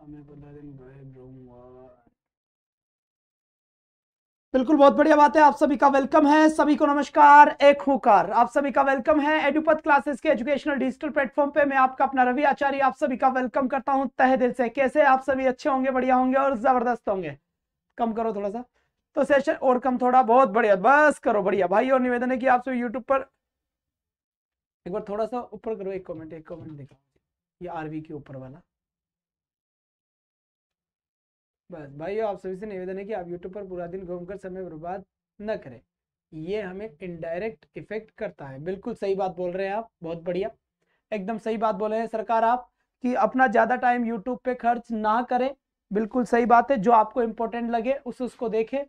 मैं 15 दिन गायब रहूंगा। बिल्कुल, बहुत बढ़िया बात है। आप सभी का वेलकम है, सभी को नमस्कार, एक हुकार। आप सभी का वेलकम है एडुपथ क्लासेस के एजुकेशनल डिजिटल प्लेटफॉर्म पे। मैं आपका अपना रवि आचार्य आप सभी का वेलकम करता हूं तहे दिल से। कैसे आप सभी? अच्छे होंगे, बढ़िया होंगे और जबरदस्त होंगे। कम करो थोड़ा सा, तो सेशन और कम थोड़ा, बहुत बढ़िया, बस करो बढ़िया भाई। और निवेदन है कि आप सभी यूट्यूब पर एक बार थोड़ा सा ऊपर करो, एक कमेंट देखो, ये आरवी के ऊपर वाला। बस भाई, आप सभी से निवेदन है कि आप यूट्यूब पर पूरा दिन घूमकर समय बर्बाद न करें, ये हमें इनडायरेक्ट इफेक्ट करता है। बिल्कुल सही बात बोल रहे हैं आप, बहुत बढ़िया, एकदम सही बात बोले हैं सरकार आप, कि अपना ज्यादा टाइम यूट्यूब पे खर्च ना करें। बिल्कुल सही बात है, जो आपको इंपॉर्टेंट लगे उसको देखें,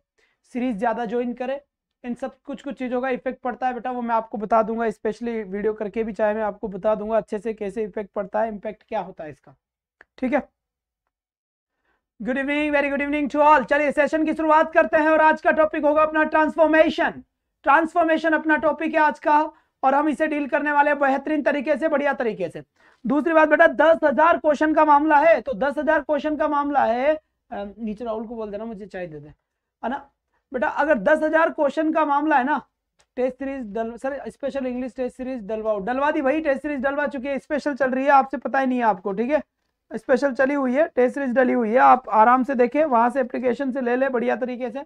सीरीज ज्यादा ज्वाइन करें। इन सब कुछ कुछ चीजों का इफेक्ट पड़ता है बेटा, वो मैं आपको बता दूंगा, स्पेशली वीडियो करके भी चाहे मैं आपको बता दूंगा अच्छे से कैसे इफेक्ट पड़ता है, इम्पैक्ट क्या होता है इसका। ठीक है, good evening, very good evening to all. चलिए सेशन की शुरुआत करते हैं और आज का टॉपिक होगा अपना ट्रांसफॉर्मेशन। ट्रांसफॉर्मेशन अपना टॉपिक है आज का, और हम इसे डील करने वाले बेहतरीन तरीके से, बढ़िया तरीके से। दूसरी बात बेटा, 10,000 क्वेश्चन का मामला है, तो 10,000 क्वेश्चन का मामला है। नीचे राहुल को बोल देना मुझे चाय दे दे, है ना बेटा। अगर 10,000 क्वेश्चन का मामला है ना, test series sir special English test series डलवा दी भाई। टेस्ट सीरीज डलवा चुकी है, स्पेशल चल रही है, आपसे पता ही नहीं है आपको। ठीक है, स्पेशल चली हुई है, टेस्ट सीरीज डली हुई है, आप आराम से देखें, वहां से एप्लीकेशन से ले ले बढ़िया तरीके से।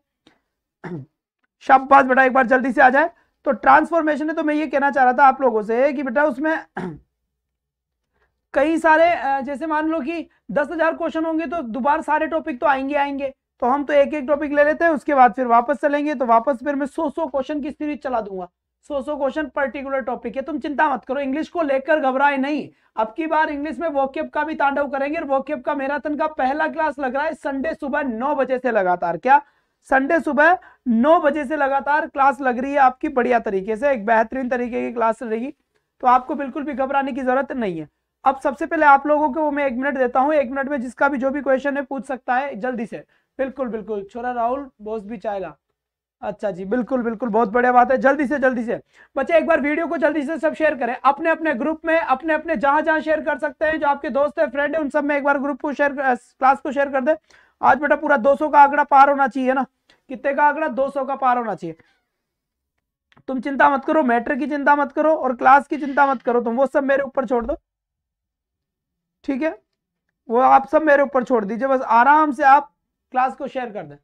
शाबाश बेटा, एक बार जल्दी से आ जाए। तो ट्रांसफॉर्मेशन है, तो मैं ये कहना चाह रहा था आप लोगों से कि बेटा उसमें कई सारे, जैसे मान लो कि 10,000 क्वेश्चन होंगे तो दोबारा सारे टॉपिक तो आएंगे, तो हम तो एक एक टॉपिक ले लेते हैं, उसके बाद फिर वापस चलेंगे, तो वापस फिर मैं 100 क्वेश्चन की सीरीज चला दूंगा। 100 क्वेश्चन पर्टिकुलर टॉपिक है, तुम चिंता मत करो, इंग्लिश को लेकर घबराए नहीं। अब की बार इंग्लिश में वोकैब का भी तांडव करेंगे, और वोकैब का मैराथन का पहला क्लास लग रहा है संडे सुबह 9 बजे से लगातार। क्या संडे सुबह 9 बजे से लगातार क्लास लग रही है आपकी, बढ़िया तरीके से, एक बेहतरीन तरीके की क्लास रहेगी, तो आपको बिल्कुल भी घबराने की जरूरत नहीं है। अब सबसे पहले आप लोगों को मैं 1 मिनट देता हूं, 1 मिनट में जिसका भी जो भी क्वेश्चन है पूछ सकता है जल्दी से। बिल्कुल बिल्कुल, छोरा राहुल बॉस भी चाहेगा। अच्छा जी, बिल्कुल बिल्कुल, बहुत बढ़िया बात है। जल्दी से बच्चे एक बार वीडियो को जल्दी से सब शेयर करें अपने अपने ग्रुप में, अपने अपने जहां जहां शेयर कर सकते हैं, जो आपके दोस्त है, फ्रेंड है, उन सब में एक बार ग्रुप को शेयर, क्लास को शेयर कर दे। आज बेटा पूरा 200 का आंकड़ा पार होना चाहिए ना, कितने का आंकड़ा? 200 का पार होना चाहिए। तुम चिंता मत करो, मैटर की चिंता मत करो और क्लास की चिंता मत करो, तुम वो सब मेरे ऊपर छोड़ दो। ठीक है, वो आप सब मेरे ऊपर छोड़ दीजिए, बस आराम से आप क्लास को शेयर कर दें,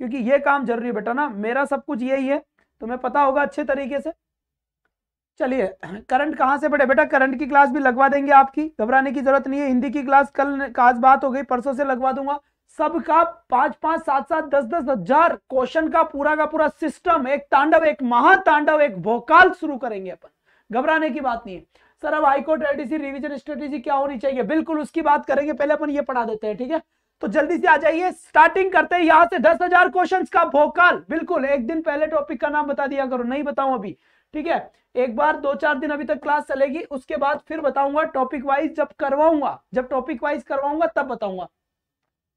क्योंकि ये काम जरूरी है बेटा ना, मेरा सब कुछ यही है, तुम्हें पता होगा अच्छे तरीके से। चलिए, करंट कहां से पढ़े बेटा? करंट की क्लास भी लगवा देंगे आपकी, घबराने की जरूरत नहीं है। हिंदी की क्लास कल आज बात हो गई, परसों से लगवा दूंगा। सबका 5-5, 7-7, 10-10 हजार क्वेश्चन का पूरा सिस्टम, एक तांडव, एक महातांडव, एक भोकाल शुरू करेंगे अपन। घबराने की बात नहीं है। सर अब हाईकोर्ट एलडीसी रिवीजन स्ट्रेटेजी क्या होनी चाहिए? बिल्कुल उसकी बात करेंगे, पहले अपन ये पढ़ा देते हैं। ठीक है, तो जल्दी से आ जाइए, स्टार्टिंग करते हैं यहां से। 10,000 क्वेश्चन का भोकाल, बिल्कुल एक दिन पहले टॉपिक का नाम बता दिया करो, नहीं बताऊं अभी। ठीक है, एक बार 2-4 दिन अभी तक क्लास चलेगी, उसके बाद फिर बताऊंगा टॉपिक वाइज, जब करवाऊंगा, जब टॉपिक वाइज करवाऊंगा तब बताऊंगा।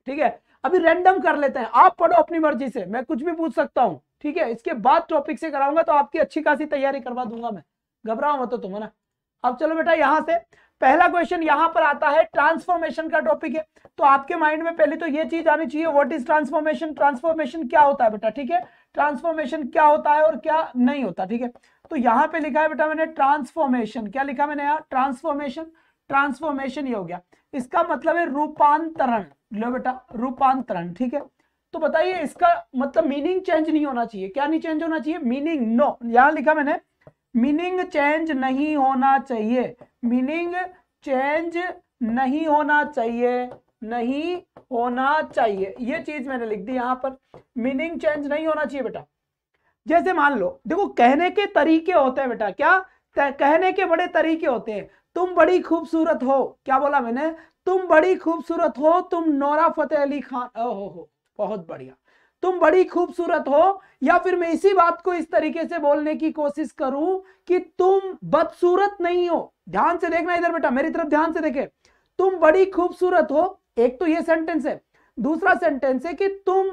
ठीक है, अभी रैंडम कर लेते हैं, आप पढ़ो अपनी मर्जी से, मैं कुछ भी पूछ सकता हूं। ठीक है, इसके बाद टॉपिक से कराऊंगा, तो आपकी अच्छी खासी तैयारी करवा दूंगा मैं, घबराओ मत तुम, है ना। अब चलो बेटा, यहां से पहला क्वेश्चन यहां पर आता है, ट्रांसफॉर्मेशन का टॉपिक है, तो आपके माइंड में पहले तो ये चीज आनी चाहिए, व्हाट इज ट्रांसफॉर्मेशन? ट्रांसफॉर्मेशन क्या होता है बेटा? ठीक है, ट्रांसफॉर्मेशन क्या होता है और क्या नहीं होता। ठीक है, तो यहां पे लिखा है बेटा मैंने ट्रांसफॉर्मेशन, क्या लिखा मैंने यहाँ? ट्रांसफॉर्मेशन। ट्रांसफॉर्मेशन ये हो गया, इसका मतलब है रूपांतरण। लो बेटा, रूपांतरण। ठीक है, तो बताइए इसका मतलब मीनिंग चेंज नहीं होना चाहिए, क्या नहीं चेंज होना चाहिए? मीनिंग, नो, यहां लिखा मैंने मीनिंग चेंज नहीं होना चाहिए, मीनिंग चेंज नहीं होना चाहिए, नहीं होना चाहिए, ये चीज मैंने लिख दी यहां पर, मीनिंग चेंज नहीं होना चाहिए बेटा। जैसे मान लो, देखो कहने के तरीके होते हैं बेटा, क्या कहने के बड़े तरीके होते हैं। तुम बड़ी खूबसूरत हो, क्या बोला मैंने? तुम बड़ी खूबसूरत हो, तुम नोरा फतेह अली खान, ओहो बहुत बढ़िया, तुम बड़ी खूबसूरत हो। या फिर मैं इसी बात को इस तरीके से बोलने की कोशिश करूं कि तुम बदसूरत नहीं हो। ध्यान से देखना इधर बेटा, मेरी तरफ ध्यान से देखे, तुम बड़ी खूबसूरत हो, एक तो ये सेंटेंस है। दूसरा सेंटेंस है कि तुम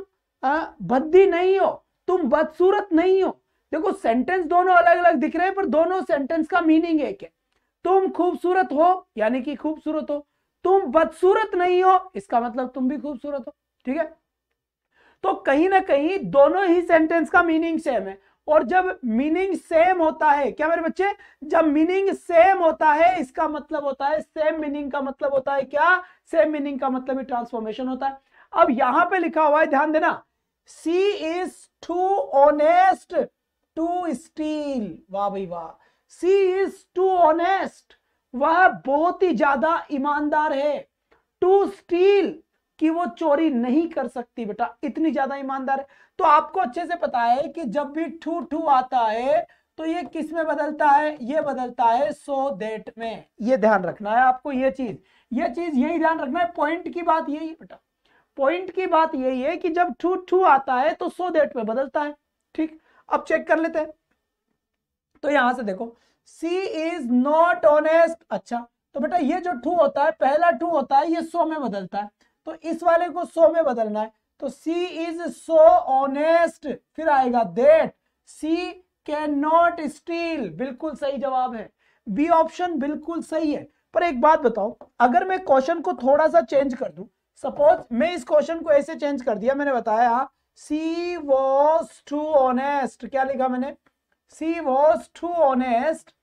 भद्दी नहीं हो, तुम बदसूरत नहीं हो। देखो सेंटेंस दोनों अलग अलग दिख रहे हैं, पर दोनों सेंटेंस का मीनिंग एक है। तुम खूबसूरत हो यानी कि खूबसूरत हो, तुम बदसूरत नहीं हो, इसका मतलब तुम भी खूबसूरत हो। ठीक है, तो कहीं ना कहीं दोनों ही सेंटेंस का मीनिंग सेम है। और जब मीनिंग सेम होता है, क्या मेरे बच्चे, जब मीनिंग सेम होता है इसका मतलब होता है सेम मीनिंग का मतलब होता है क्या, सेम मीनिंग का मतलब ही ट्रांसफॉर्मेशन होता है। अब यहां पे लिखा हुआ है, ध्यान देना, she is too honest to steal. वाह भाई वाह, सी इज टू ऑनेस्ट, वह बहुत ही ज्यादा ईमानदार है, टू स्टील, कि वो चोरी नहीं कर सकती बेटा, इतनी ज्यादा ईमानदार है। तो आपको अच्छे से पता है कि जब भी टू टू आता है तो ये किस में बदलता है, ये बदलता है सो दैट में। ये ध्यान रखना है आपको, ये चीज यही ध्यान रखना है। पॉइंट की बात यही है बेटा, पॉइंट की बात यही है कि जब टू टू आता है तो सो दैट में बदलता है। ठीक, अब चेक कर लेते हैं। तो यहां से देखो, सी इज नॉट ऑनेस्ट। अच्छा, तो बेटा ये जो टू होता है, पहला टू होता है, ये सो में बदलता है, तो इस वाले को सो में बदलना है। तो सी इज सो ऑनेस्ट, फिर आएगा that she can not steal. बिल्कुल सही जवाब है, बी ऑप्शन बिल्कुल सही है। पर एक बात बताओ, अगर मैं क्वेश्चन को थोड़ा सा चेंज कर दूं, सपोज मैं इस क्वेश्चन को ऐसे चेंज कर दिया, मैंने बताया सी वॉज टू ऑनेस्ट, क्या लिखा मैंने, सी वॉज टू ऑनेस्ट,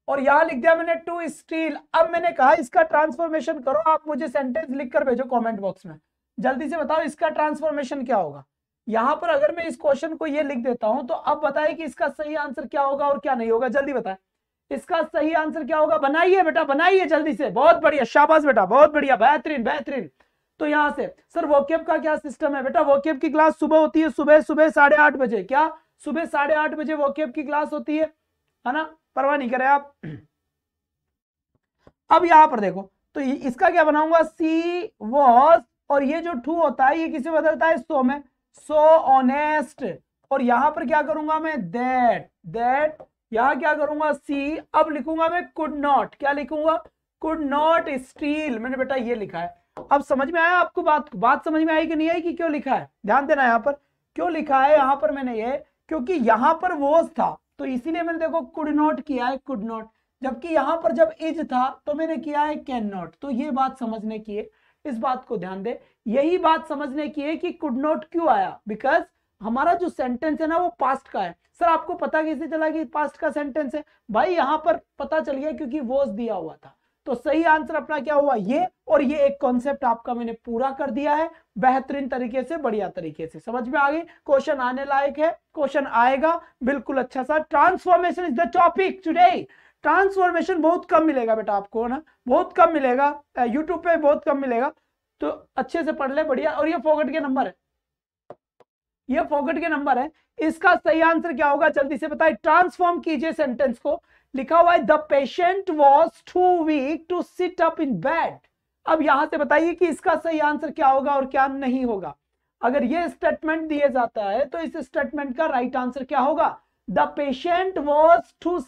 और यहां लिख दिया मैंने टू स्टील। अब मैंने कहा इसका ट्रांसफॉर्मेशन करो, आप मुझे सेंटेंस लिखकर भेजो कमेंट बॉक्स में, जल्दी से बताओ इसका ट्रांसफॉर्मेशन क्या होगा। यहां पर अगर मैं इस क्वेश्चन को ये लिख देता हूं तो अब बताइए कि इसका सही आंसर क्या होगा और क्या नहीं होगा, जल्दी बताएं इसका सही आंसर क्या होगा। बनाइए बेटा, बनाइए जल्दी से, बहुत बढ़िया, शाबाश बेटा, बहुत बढ़िया, बेहतरीन बेहतरीन। तो यहां से सर वोकेब का क्या सिस्टम है बेटा, वोकेब की क्लास सुबह होती है, सुबह 8:30 बजे, क्या सुबह 8:30 बजे वोकेब की क्लास होती है ना, परवाह नहीं करें आप। अब यहां पर देखो, तो इसका क्या बनाऊंगा, सी वॉज, और ये जो टू होता है ये किसे बदलता है, सो में, सो ऑनेस्ट। और यहां पर क्या करूंगा मैं, दैट, यहां क्या करूंगा, सी। अब लिखूंगा मैं कुड नॉट, क्या लिखूंगा, कुड नॉट स्टील। मैंने बेटा ये लिखा है। अब समझ में आया आपको, बात समझ में आई कि नहीं आई कि क्यों लिखा है, ध्यान देना यहां पर क्यों लिखा है। यहां पर मैंने ये, क्योंकि यहां पर वॉज था तो इसीलिए मैंने देखो कुड नॉट किया है, कुड नॉट, जबकि यहां पर जब इज था तो मैंने किया है कैन नॉट। तो ये बात समझने की है, इस बात को ध्यान दे, यही बात समझने की है कि कुड नॉट क्यों आया, बिकॉज हमारा जो सेंटेंस है ना वो पास्ट का है। सर आपको पता कैसे चला कि पास्ट का सेंटेंस है, भाई यहां पर पता चल गया क्योंकि वॉज दिया हुआ था। तो सही आंसर अपना क्या हुआ, ये, और ये एक कॉन्सेप्ट आपका मैंने पूरा कर दिया है बेहतरीन तरीके से, बढ़िया तरीके से समझ में आ गई। क्वेश्चन आने लायक है, क्वेश्चन आएगा बिल्कुल अच्छा सा। Transformation is the topic today. Transformation बहुत कम मिलेगा बेटा आपको ना, बहुत कम मिलेगा, यूट्यूब पे बहुत कम मिलेगा, तो अच्छे से पढ़ ले, बढ़िया। और ये फॉरगेट के नंबर है, ये फॉरगेट के नंबर है। इसका सही आंसर क्या होगा जल्दी से बताइए, ट्रांसफॉर्म कीजिए सेंटेंस को। लिखा हुआ है the patient was too weak to sit up in bed. अब यहां से बताइए कि इसका सही आंसर क्या होगा और क्या नहीं होगा। अगर ये स्टेटमेंट दिया जाता है तो इस स्टेटमेंट का राइट आंसर क्या होगा, the patient was too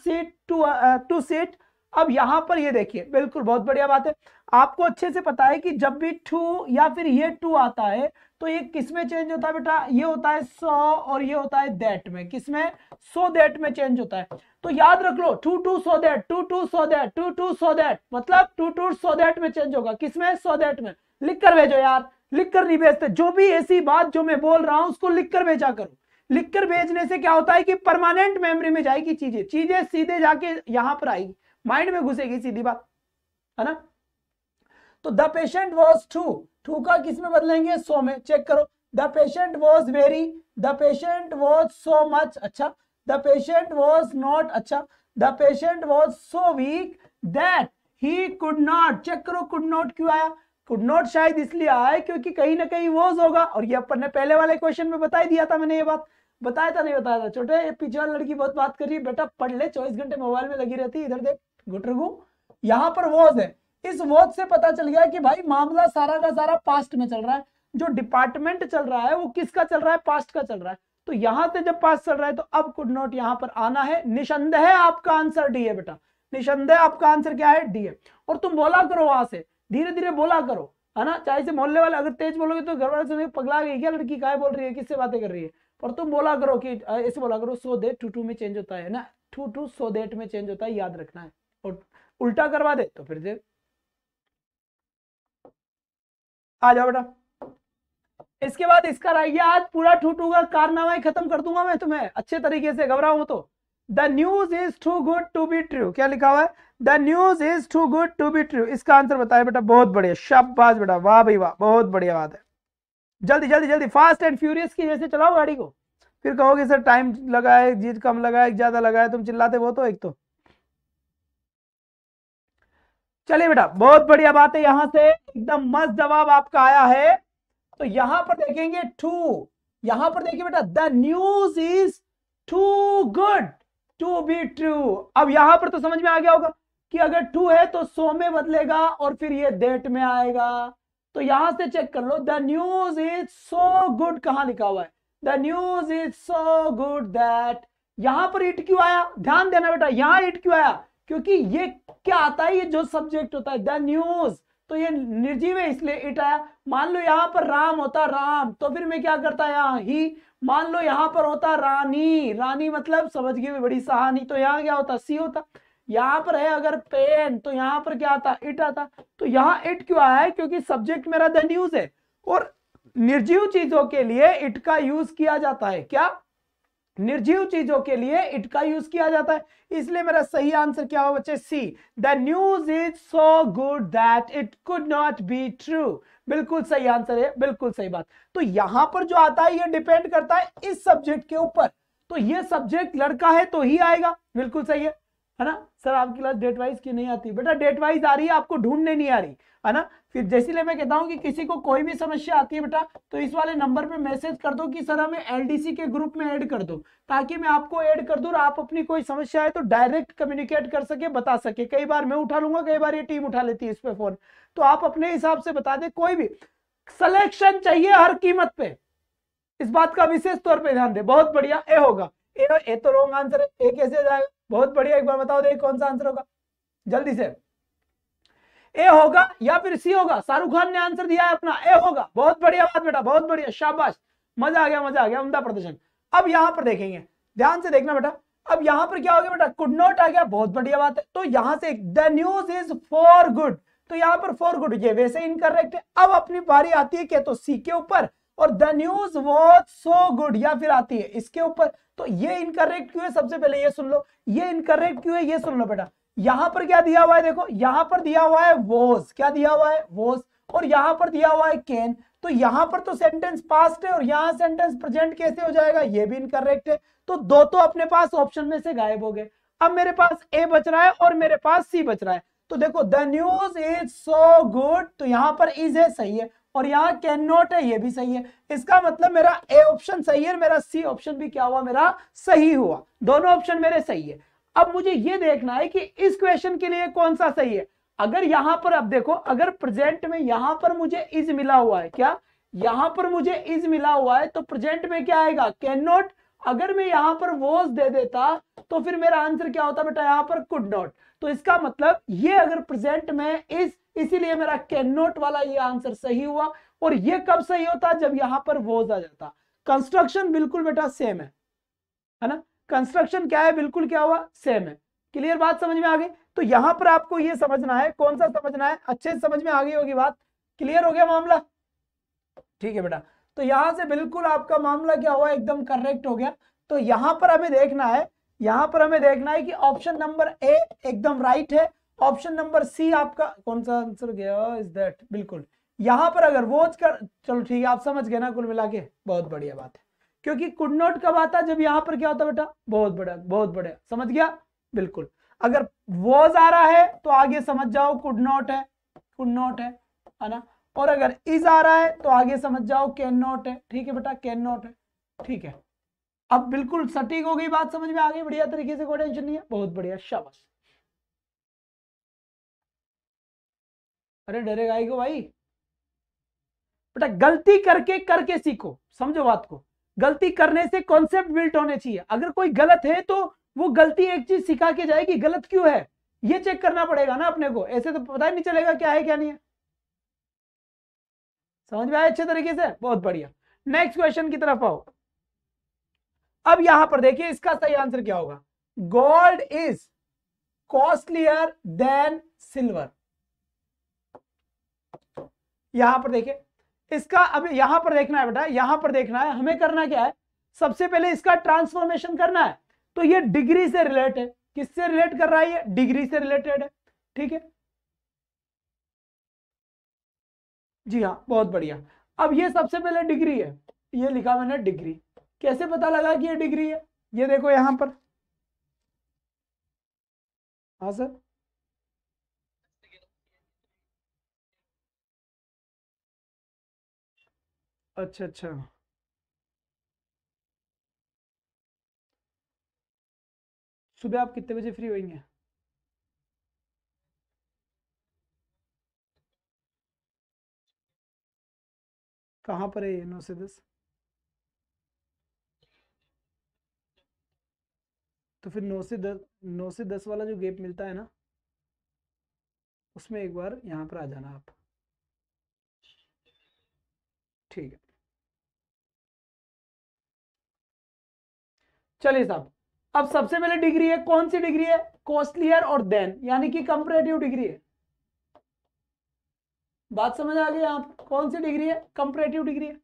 sit. अब यहां पर ये देखिए, बिल्कुल बहुत बढ़िया बात है, आपको अच्छे से पता है कि जब भी टू या फिर ये टू आता है तो ये किस में चेंज होता है बेटा, ये होता है सो, और ये होता है दैट में, किसमें, सो दैट में चेंज होता है। तो याद रख लो, too to so that, too to so that, too to so that, मतलब टू टू सो दैट में चेंज होगा, किसमें, सो दैट में। लिख कर भेजो यार, लिख कर नहीं भेजते, जो भी ऐसी बात जो मैं बोल रहा हूं उसको लिख कर भेजा करो। लिख कर भेजने से क्या होता है कि परमानेंट मेमोरी में जाएगी चीजें सीधे जाके यहां पर आएगी, माइंड में घुसेगी, सीधी बात है ना। तो द पेशेंट वॉज टू का किस में बदलेंगे, सो में। चेक करो, the patient was very, the patient was so much, अच्छा, द पेशेंट वॉज नॉट, अच्छा, the patient was so weak that he could not. Check करो कुड नॉट क्यों आया, कुड नॉट शायद इसलिए आया क्योंकि कहीं ना कहीं वॉज होगा, और ये अपन ने पहले वाले क्वेश्चन में बता दिया था, मैंने ये बात बताया था नहीं बताया था। छोटे पीछे वाली लड़की बहुत बात कर रही है, बेटा पढ़ ले, 24 घंटे मोबाइल में लगी रहती है, इधर देख गुटरगु, यहां पर वॉज है। इस वॉज से पता चल गया कि भाई मामला सारा का सारा पास्ट में चल रहा है, जो डिपार्टमेंट चल रहा है वो किसका चल रहा है, पास्ट का चल रहा है। तो यहां से जब पास्ट चल रहा है तो अब कुड नॉट यहां पर आना है। निसंदेह आपका आंसर डी है बेटा, निसंदेह आपका आंसर क्या है, डी है। और तुम बोला करो वहां से, धीरे धीरे बोला करो, है ना, चाहे से मोहल्ले वाले अगर तेज बोलोगे तो घर वाले से पगला गई क्या लड़की, काय बोल रही है, किससे बातें कर रही है। पर तुम बोला करो कि ऐसे बोला करो, सो देट टू टू में चेंज होता है ना, टू टू सो देट में चेंज होता है, याद रखना है। और उल्टा करवा दे तो फिर आ जाओ बेटा। इसके बाद इसका रहिए आज पूरा ठूठू का कारनामा ही खत्म कर दूंगा मैं तुम्हें अच्छे तरीके से, घबराओ तो। The news is too good to be true, क्या लिखा हुआ है? The news is too good to be true. इसका आंसर बताया बेटा, बहुत बढ़िया, शाबाश बेटा, वाह भाई वाह, बहुत बढ़िया बात है। जल्दी जल्दी जल्दी, फास्ट एंड फ्यूरियस की जैसे चलाओ गाड़ी को, फिर कहोगे सर टाइम लगा है, जीत कम लगा है, ज्यादा लगा है, तुम चिल्लाते वो तो एक तो। चलिए बेटा, बहुत बढ़िया बात है, यहां से एकदम मस्त जवाब आपका आया है। तो यहां पर देखेंगे टू, यहां पर देखिए बेटा, the news is too good to be true. अब यहां पर तो समझ में आ गया होगा कि अगर टू है तो सो में बदलेगा और फिर ये डेट में आएगा। तो यहां से चेक कर लो, the news is so good कहां लिखा हुआ है? The news is so good that, यहां पर इट क्यों आया? ध्यान देना बेटा, यहां इट क्यों आया? क्योंकि ये क्या आता है, ये जो सब्जेक्ट होता है द न्यूज, तो ये निर्जीव है इसलिए इट आया। मान लो यहां पर राम होता राम, तो फिर मैं क्या करता यहां ही। मान लो यहां पर होता रानी, रानी मतलब समझ गए बड़ी सहानी, तो यहां क्या होता? सी होता। यहां पर है अगर पेन, तो यहां पर क्या आता? इट आता। तो यहां इट क्यों आया है? क्योंकि सब्जेक्ट मेरा द न्यूज है और निर्जीव चीजों के लिए इट का यूज किया जाता है। क्या? निर्जीव चीजों के लिए इट का यूज किया जाता है, इसलिए मेरा सही आंसर क्या होगा बच्चे? C, the news is so good that it could not be true. बिल्कुल सही आंसर है, बिल्कुल सही बात। तो यहां पर जो आता है ये डिपेंड करता है इस सब्जेक्ट के ऊपर, तो ये सब्जेक्ट लड़का है तो ही आएगा, बिल्कुल सही है ना? सर आपकी क्लास डेट वाइज क्यों नहीं आती? बेटा डेट वाइज आ रही है, आपको ढूंढने नहीं आ रही है ना? फिर जैसे मैं कहता हूं कि किसी को कोई भी समस्या आती है बेटा, तो इस वाले नंबर पे मैसेज कर दो कि सर हमें एलडीसी के ग्रुप में ऐड कर दो, ताकि मैं आपको ऐड कर दूं और आप अपनी कोई समस्या है तो डायरेक्ट कम्युनिकेट कर सके, बता सके। कई बार मैं उठा लूंगा, कई बार ये टीम उठा लेती है इस पे फोन, तो आप अपने हिसाब से बता दे। कोई भी सिलेक्शन चाहिए हर कीमत पे, इस बात का विशेष तौर पे ध्यान दे। बहुत बढ़िया, ए होगा। ए तो रॉन्ग आंसर है, ए कैसे जाएगा? बहुत बढ़िया, एक बार बताओ दे कौन सा आंसर होगा जल्दी से। ए होगा या फिर सी होगा? शाहरुख खान ने आंसर दिया है अपना, ए होगा। बहुत बढ़िया बात बेटा, बहुत बढ़िया, शाबाश, मजा आ गया, मजा आ गया, उम्दा प्रदर्शन। अब यहां पर देखेंगे, ध्यान से देखना बेटा, अब यहां पर क्या हो गया बेटा? कुड नॉट आ गया, बहुत बढ़िया बात है। तो यहां से the news is for good, तो यहां पर फॉर गुड ये वैसे इनकरेक्ट है। अब अपनी बारी आती है क्या? तो सी के ऊपर, और the news was so good या फिर आती है इसके ऊपर। तो ये इनकरेक्ट क्यों है? सबसे पहले ये सुन लो, ये इनकरेक्ट क्यों है ये सुन लो बेटा। यहां पर क्या दिया हुआ है? देखो यहां पर दिया हुआ है वॉज, क्या दिया हुआ है? वॉज, और यहां पर दिया हुआ है कैन। तो यहां पर तो सेंटेंस पास्ट है और यहां सेंटेंस प्रेजेंट कैसे हो जाएगा? ये भी इनकरेक्ट है। तो दो तो अपने पास ऑप्शन में से गायब हो गए। अब मेरे पास ए बच रहा है और मेरे पास सी बच रहा है। तो देखो the news is so good, तो यहां पर इज है, सही है, और यहां कैन नॉट है, ये भी सही है। इसका मतलब मेरा ए ऑप्शन सही है, मेरा सी ऑप्शन भी क्या हुआ? मेरा सही हुआ। दोनों ऑप्शन मेरे सही है। अब मुझे यह देखना है कि इस क्वेश्चन के लिए कौन सा सही है। अगर यहां पर, अब देखो, अगर प्रेजेंट में यहां पर मुझे इज मिला हुआ है, क्या यहां पर मुझे इज मिला हुआ है, तो प्रेजेंट में क्या आएगा? Can not. अगर मैं यहां पर वॉज दे देता तो फिर मेरा आंसर क्या होता बेटा? यहां पर कुड नॉट। तो इसका मतलब ये अगर प्रेजेंट में इज, इसीलिए मेरा कैन नॉट वाला ये आंसर सही हुआ। और ये कब सही होता? जब यहां पर वॉज आ जाता। कंस्ट्रक्शन बिल्कुल बेटा सेम है ना? कंस्ट्रक्शन क्या है? बिल्कुल क्या हुआ? सेम है। क्लियर बात समझ में आ गई? तो यहां पर आपको ये समझना है, कौन सा समझना है? अच्छे से समझ में आ गई होगी बात, क्लियर हो गया मामला? ठीक है बेटा, तो यहां से बिल्कुल आपका मामला क्या हुआ? एकदम करेक्ट हो गया। तो यहां पर हमें देखना है, यहां पर हमें देखना है कि ऑप्शन नंबर ए एकदम राइट है, ऑप्शन नंबर सी आपका कौन सा आंसर गया? इज दैट, बिल्कुल। यहां पर अगर वॉच कर, चलो ठीक है, आप समझ गए ना कुल मिला के, बहुत बढ़िया बात है। क्योंकि कुड नॉट कब आता? जब यहां पर क्या होता बेटा? बहुत बढ़िया, बहुत बढ़िया, समझ गया? बिल्कुल। अगर वॉज आ रहा है तो आगे समझ जाओ कुड नॉट है, कुड नॉट है ना? और अगर इज आ रहा है तो आगे समझ जाओ कैन नॉट है। ठीक है बेटा, कैन नॉट है, ठीक है। अब बिल्कुल सटीक हो गई बात, समझ में आ गई बढ़िया तरीके से, कोई टेंशन नहीं है, बहुत बढ़िया, शाबाश। अरे डरेगा ही को भाई, बेटा गलती करके करके सीखो, समझो बात को। गलती करने से कॉन्सेप्ट बिल्ट होने चाहिए। अगर कोई गलत है तो वो गलती एक चीज सिखा के जाएगी, गलत क्यों है ये चेक करना पड़ेगा ना अपने को, ऐसे तो पता ही नहीं चलेगा क्या है क्या नहीं है। समझ में आया अच्छे तरीके से? बहुत बढ़िया। नेक्स्ट क्वेश्चन की तरफ आओ। अब यहां पर देखिए इसका सही आंसर क्या होगा? Gold is costlier then silver. यहां पर देखिए इसका अब यहां पर देखना है बेटा, यहां पर देखना है, हमें करना क्या है, सबसे पहले इसका ट्रांसफॉर्मेशन करना है। तो ये डिग्री से रिलेट है, किससे रिलेट कर रहा है, ये डिग्री से रिलेटेड है, ठीक है जी हाँ, बहुत बढ़िया। अब ये सबसे पहले डिग्री है, ये लिखा मैंने डिग्री, कैसे पता लगा कि ये डिग्री है, ये देखो यहां पर, हाँ सर, अच्छा अच्छा, सुबह आप कितने बजे फ्री होंगे? कहाँ पर है ये 9 से 10? तो फिर 9 से 10, 9 से 10 वाला जो गैप मिलता है ना, उसमें एक बार यहाँ पर आ जाना आप, ठीक है। चलिए साहब, अब सबसे पहले डिग्री है, कौन सी डिग्री है, कॉस्टलियर और देन, यानी कि कंपैरेटिव डिग्री है। बात समझ आ गई, आप कौन सी डिग्री है, कंपैरेटिव डिग्री है।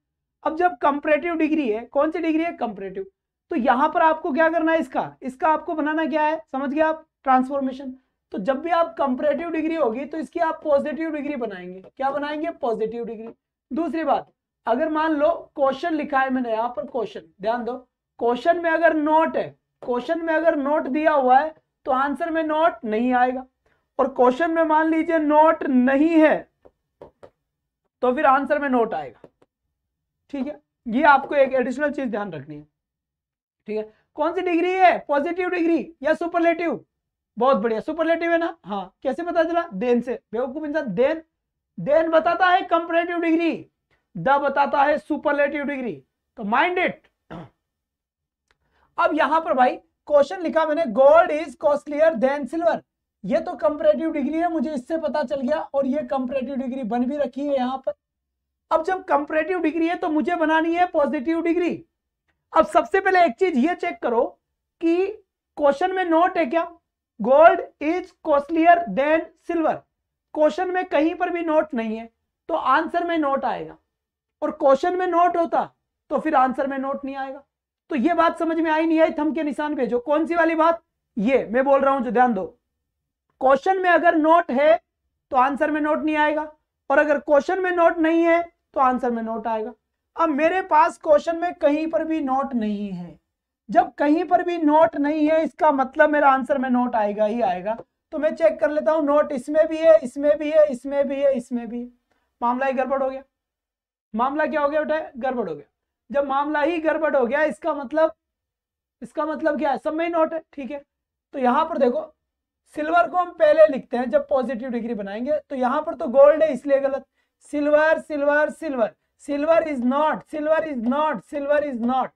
अब जब कंपैरेटिव डिग्री है, कौन सी डिग्री है, कंपैरेटिव, तो यहां पर आपको क्या करना है, इसका इसका आपको बनाना क्या है, समझ गए आप, ट्रांसफॉर्मेशन। तो जब भी आप कंपैरेटिव डिग्री होगी तो इसकी आप पॉजिटिव डिग्री बनाएंगे, क्या बनाएंगे, पॉजिटिव डिग्री। दूसरी बात, अगर मान लो क्वेश्चन लिखा है मैंने यहां पर, क्वेश्चन ध्यान दो, क्वेश्चन में अगर नोट है, क्वेश्चन में अगर नोट दिया हुआ है तो आंसर में नोट नहीं आएगा, और क्वेश्चन में मान लीजिए नोट नहीं है तो फिर आंसर में नोट आएगा, ठीक है। ये आपको एक एडिशनल चीज ध्यान रखनी है, ठीक है। कौन सी डिग्री है, पॉजिटिव डिग्री या सुपरलेटिव, बहुत बढ़िया, सुपरलेटिव है ना, हाँ, कैसे पता चला, देन से, बेवकूफ इंसान, देन, देन बताता है कंपैरेटिव डिग्री, द बताता है सुपरलेटिव डिग्री, तो माइंड इट। अब यहां पर भाई क्वेश्चन लिखा मैंने, gold is costlier then silver, ये तो कंपैरेटिव डिग्री है, मुझे इससे पता चल गया, और ये कंपैरेटिव डिग्री बन भी रखी है यहां पर। अब जब कंपैरेटिव डिग्री है तो मुझे बनानी है पॉजिटिव डिग्री। अब सबसे पहले एक चीज ये चेक करो कि क्वेश्चन में नोट है क्या, gold is costlier then silver, question में कहीं पर भी नोट नहीं है तो आंसर में नोट आएगा, और क्वेश्चन में नोट होता तो फिर आंसर में नोट नहीं आएगा। तो ये बात समझ में आई नहीं आई, थंब के निशान भेजो, कौन सी वाली बात, ये मैं बोल रहा हूं जो ध्यान दो, क्वेश्चन में अगर नोट है तो आंसर में नोट नहीं आएगा, और अगर क्वेश्चन में नोट नहीं है तो आंसर में नोट आएगा। अब मेरे पास क्वेश्चन में कहीं पर भी नोट नहीं है, जब कहीं पर भी नोट नहीं है इसका मतलब मेरा आंसर में नोट आएगा ही आएगा। तो मैं चेक कर लेता हूं, नोट इसमें भी है, इसमें भी है, इसमें भी है, इसमें भी है, मामला ही गड़बड़ हो गया। मामला क्या हो गया बेटा, गड़बड़ हो गया। जब मामला ही गड़बड़ हो गया इसका मतलब क्या है, सब में ही नोट है, ठीक है। तो यहां पर देखो, सिल्वर को हम पहले लिखते हैं जब पॉजिटिव डिग्री बनाएंगे, तो यहां पर तो गोल्ड है इसलिए गलत, silver silver silver, silver is not, silver is not, silver is not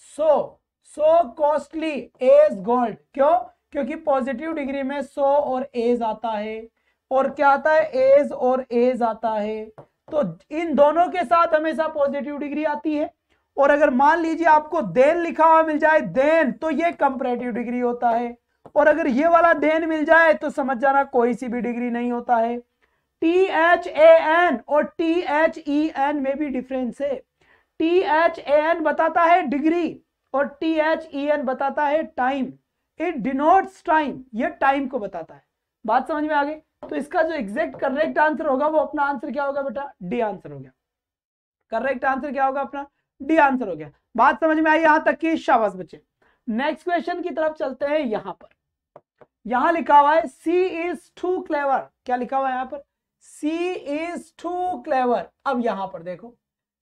so costly as gold, क्यों, क्योंकि पॉजिटिव डिग्री में सो और एज आता है, और क्या आता है, एज और एज आता है, तो इन दोनों के साथ हमेशा पॉजिटिव डिग्री आती है। और अगर मान लीजिए आपको देन लिखा हुआ मिल जाए, देन, तो ये कंपैरेटिव डिग्री होता है, और अगर ये वाला देन मिल जाए तो समझ जाना कोई सी भी डिग्री नहीं होता है। THAN और THEN में भी डिफरेंस है, THAN बताता है डिग्री और THEN बताता है टाइम, इट डिनोट्स टाइम, ये टाइम को बताता है। बात समझ में आ गई, तो इसका जो एग्जैक्ट करेक्ट आंसर होगा वो अपना आंसर क्या होगा बेटा, डी आंसर हो गया, करेक्ट आंसर क्या होगा अपना, डी आंसर हो गया। बात समझ में आई यहां तक की, शाबाश बच्चे। नेक्स्ट क्वेश्चन की तरफ चलते हैं, यहां पर यहां लिखा हुआ है सी इज टू क्लेवर, क्या लिखा हुआ है यहां पर, सी इज टू क्लेवर। अब यहां पर देखो,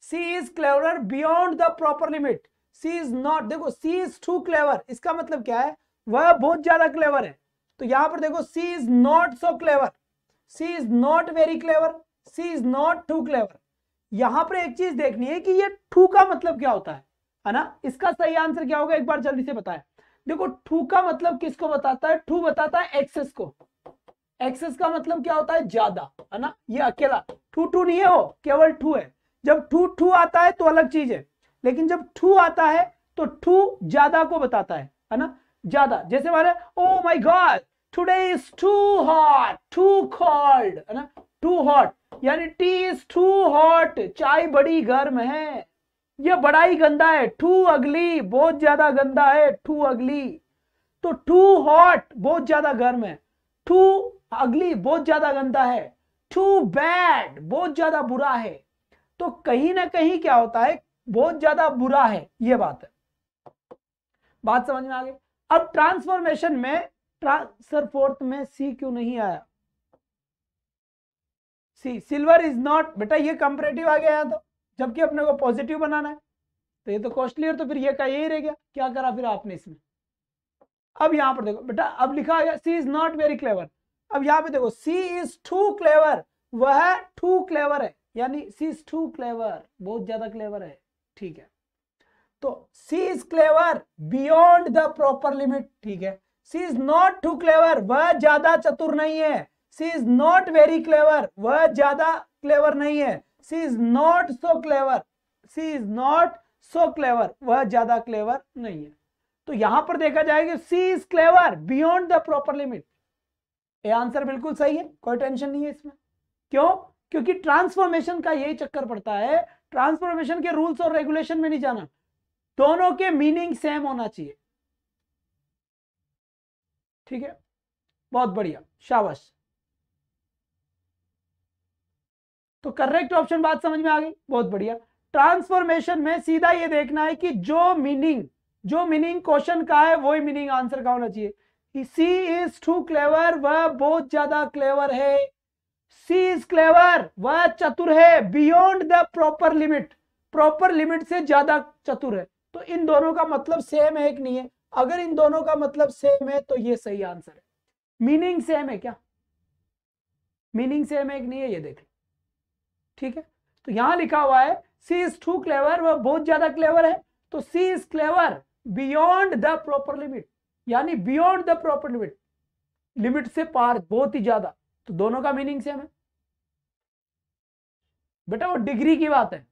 she is clever beyond the proper limit, she is not, देखो सी इज टू क्लेवर, इसका मतलब क्या है, वह बहुत ज्यादा क्लेवर है। तो यहां पर देखो, she is not so clever, she is not very clever, she is not too clever. यहां पर एक चीज देखनी है कि ये टू का मतलब क्या होता है ना, इसका सही आंसर क्या होगा, एक बार जल्दी से बताएं। देखो टू का मतलब किसको बताता है, टू बताता है एक्सेस को, एक्सेस का मतलब क्या होता है, ज्यादा, है ना, ये अकेला टू टू नहीं है, वो केवल टू है। जब टू टू आता है तो अलग चीज है, लेकिन जब टू आता है तो टू ज्यादा को बताता है ना, ज्यादा। जैसे माने, oh my God today is too hot, too cold, है ना, टू हॉट, यानी टी इज टू हॉट, चाय बड़ी गर्म है। ये बड़ा ही गंदा है। टू अगली, बहुत ज्यादा गंदा है, टू अगली। तो टू हॉट बहुत ज्यादा गर्म है, टू अगली बहुत ज्यादा गंदा है, टू बैड बहुत ज्यादा बुरा है। तो कहीं ना कहीं क्या होता है, बहुत ज्यादा बुरा है, ये बात है। बात समझ में आ गई। अब ट्रांसफॉर्मेशन में सर फोर्थ में सी क्यों नहीं आया? सी, सिल्वर इज नॉट, बेटा ये कंपैरेटिव आ गया तो, जबकि अपने को पॉजिटिव बनाना है, तो ये तो कॉस्टली है, तो फिर ये का यही रह गया। क्या करा फिर आपने इसमें? अब यहां पर देखो बेटा, अब लिखा गया सी इज नॉट वेरी क्लेवर। अब यहां पे देखो, सी इज टू क्लेवर, वह टू क्लेवर है, यानी सी इज टू क्लेवर, बहुत ज्यादा क्लेवर है। ठीक है, तो she is clever beyond the proper limit. ठीक है, she is not too clever, वह ज्यादा चतुर नहीं है। She is not very clever, वह ज्यादा क्लेवर नहीं है। She is not so clever, she is not so clever, वह ज्यादा क्लेवर नहीं है। तो यहां पर देखा जाएगा she is clever beyond the proper limit. ये आंसर बिल्कुल सही है, कोई टेंशन नहीं है इसमें। क्यों? क्योंकि ट्रांसफॉर्मेशन का यही चक्कर पड़ता है, ट्रांसफॉर्मेशन के रूल्स और रेगुलेशन में नहीं जाना, दोनों के मीनिंग सेम होना चाहिए। ठीक है, बहुत बढ़िया, शाबाश। तो करेक्ट ऑप्शन, बात समझ में आ गई, बहुत बढ़िया। ट्रांसफॉर्मेशन में सीधा ये देखना है कि जो मीनिंग क्वेश्चन का है वही मीनिंग आंसर का होना चाहिए। सी इज टू क्लेवर, वह बहुत ज्यादा क्लेवर है। सी इज क्लेवर, वह चतुर है, beyond the proper limit, proper limit से ज्यादा चतुर है। तो इन दोनों का मतलब सेम है कि नहीं है? अगर इन दोनों का मतलब सेम है तो ये सही आंसर है। मीनिंग सेम है क्या? मीनिंग सेम है कि नहीं है, ये देख। ठीक है, तो यहां लिखा हुआ है सी इज टू क्लेवर, वह बहुत ज्यादा क्लेवर है। तो she is clever beyond the proper limit, यानी beyond the proper limit, limit से पार, बहुत ही ज्यादा। तो दोनों का मीनिंग सेम है बेटा। वो डिग्री की बात है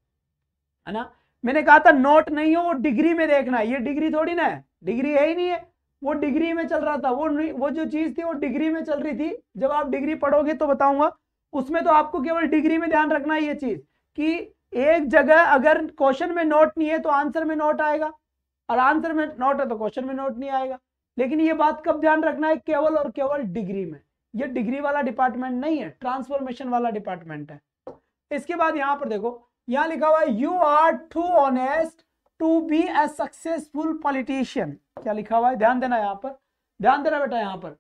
ना। मैंने कहा था नोट नहीं हो, वो डिग्री में देखना है। ये डिग्री थोड़ी ना है, डिग्री है ही नहीं है। वो डिग्री में चल रहा था, वो जो चीज थी वो डिग्री में चल रही थी। जब आप डिग्री पढ़ोगे तो बताऊंगा, उसमें तो आपको केवल डिग्री में ध्यान रखना है ये चीज कि एक जगह अगर क्वेश्चन में नोट नहीं है तो आंसर में नोट आएगा, और आंसर में नोट है तो क्वेश्चन में नोट नहीं आएगा। लेकिन ये बात कब ध्यान रखना है? केवल और केवल डिग्री में। ये डिग्री वाला डिपार्टमेंट नहीं है, ट्रांसफॉर्मेशन वाला डिपार्टमेंट है। इसके बाद यहां पर देखो, यहां लिखा हुआ है you are too honest to be a successful politician. क्या लिखा हुआ है? ध्यान देना, यहां पर ध्यान देना बेटा। यहां पर